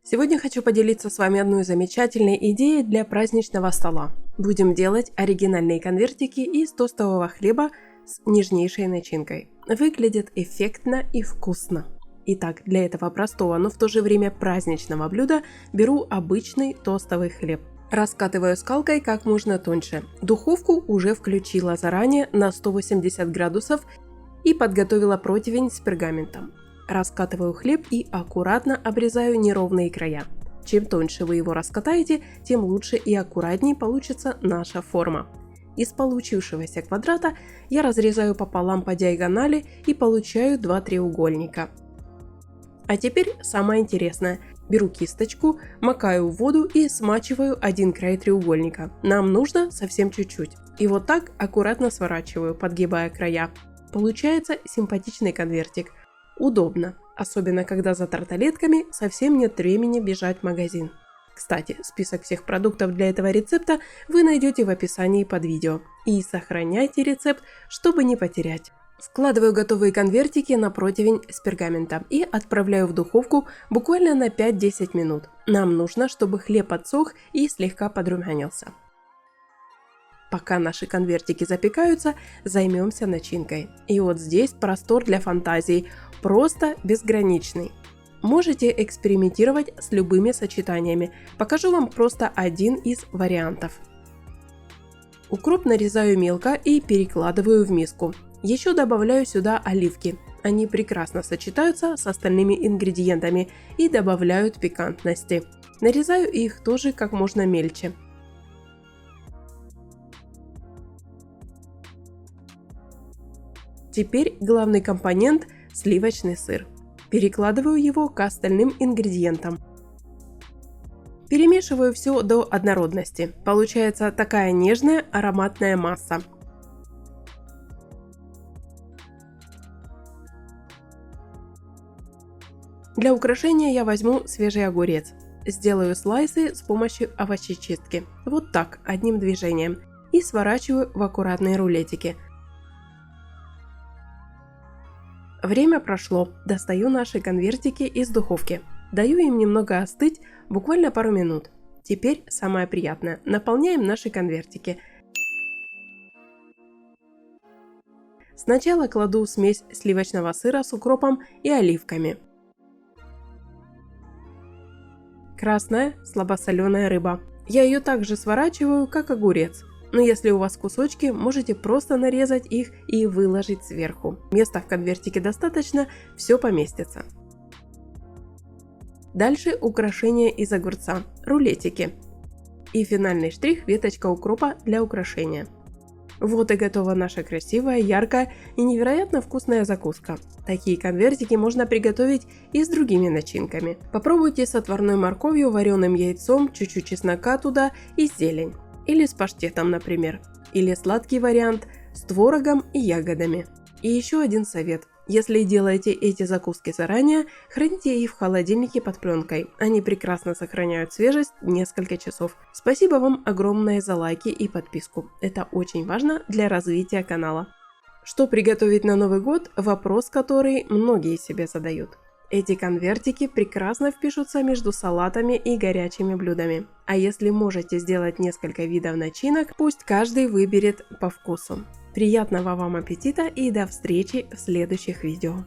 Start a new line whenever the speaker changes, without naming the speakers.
Сегодня хочу поделиться с вами одной замечательной идеей для праздничного стола. Будем делать оригинальные конвертики из тостового хлеба с нежнейшей начинкой. Выглядит эффектно и вкусно. Итак, для этого простого, но в то же время праздничного блюда беру обычный тостовый хлеб. Раскатываю скалкой как можно тоньше. Духовку уже включила заранее на 180 градусов и подготовила противень с пергаментом. Раскатываю хлеб и аккуратно обрезаю неровные края. Чем тоньше вы его раскатаете, тем лучше и аккуратнее получится наша форма. Из получившегося квадрата я разрезаю пополам по диагонали и получаю два треугольника. А теперь самое интересное. Беру кисточку, макаю в воду и смачиваю один край треугольника. Нам нужно совсем чуть-чуть. И вот так аккуратно сворачиваю, подгибая края. Получается симпатичный конвертик. Удобно, особенно когда за тарталетками совсем нет времени бежать в магазин. Кстати, список всех продуктов для этого рецепта вы найдете в описании под видео. И сохраняйте рецепт, чтобы не потерять. Складываю готовые конвертики на противень с пергаментом и отправляю в духовку буквально на 5-10 минут. Нам нужно, чтобы хлеб отсох и слегка подрумянился. Пока наши конвертики запекаются, займемся начинкой. И вот здесь простор для фантазии, просто безграничный. Можете экспериментировать с любыми сочетаниями. Покажу вам просто один из вариантов. Укроп нарезаю мелко и перекладываю в миску. Еще добавляю сюда оливки. Они прекрасно сочетаются с остальными ингредиентами и добавляют пикантности. Нарезаю их тоже как можно мельче. Теперь главный компонент – сливочный сыр. Перекладываю его к остальным ингредиентам. Перемешиваю все до однородности. Получается такая нежная ароматная масса. Для украшения я возьму свежий огурец. Сделаю слайсы с помощью овощечистки. Вот так, одним движением. И сворачиваю в аккуратные рулетики. Время прошло, достаю наши конвертики из духовки. Даю им немного остыть, буквально пару минут. Теперь самое приятное. Наполняем наши конвертики. Сначала кладу смесь сливочного сыра с укропом и оливками. Красная слабосоленая рыба. Я ее также сворачиваю, как огурец. Но если у вас кусочки, можете просто нарезать их и выложить сверху. Места в конвертике достаточно, все поместится. Дальше украшение из огурца, рулетики. И финальный штрих – веточка укропа для украшения. Вот и готова наша красивая, яркая и невероятно вкусная закуска. Такие конвертики можно приготовить и с другими начинками. Попробуйте с отварной морковью, вареным яйцом, чуть-чуть чеснока туда и зелень. Или с паштетом, например. Или сладкий вариант с творогом и ягодами. И еще один совет. Если делаете эти закуски заранее, храните их в холодильнике под пленкой. Они прекрасно сохраняют свежесть несколько часов. Спасибо вам огромное за лайки и подписку. Это очень важно для развития канала. Что приготовить на Новый год – вопрос, который многие себе задают. Эти конвертики прекрасно впишутся между салатами и горячими блюдами. А если можете сделать несколько видов начинок, пусть каждый выберет по вкусу. Приятного вам аппетита и до встречи в следующих видео.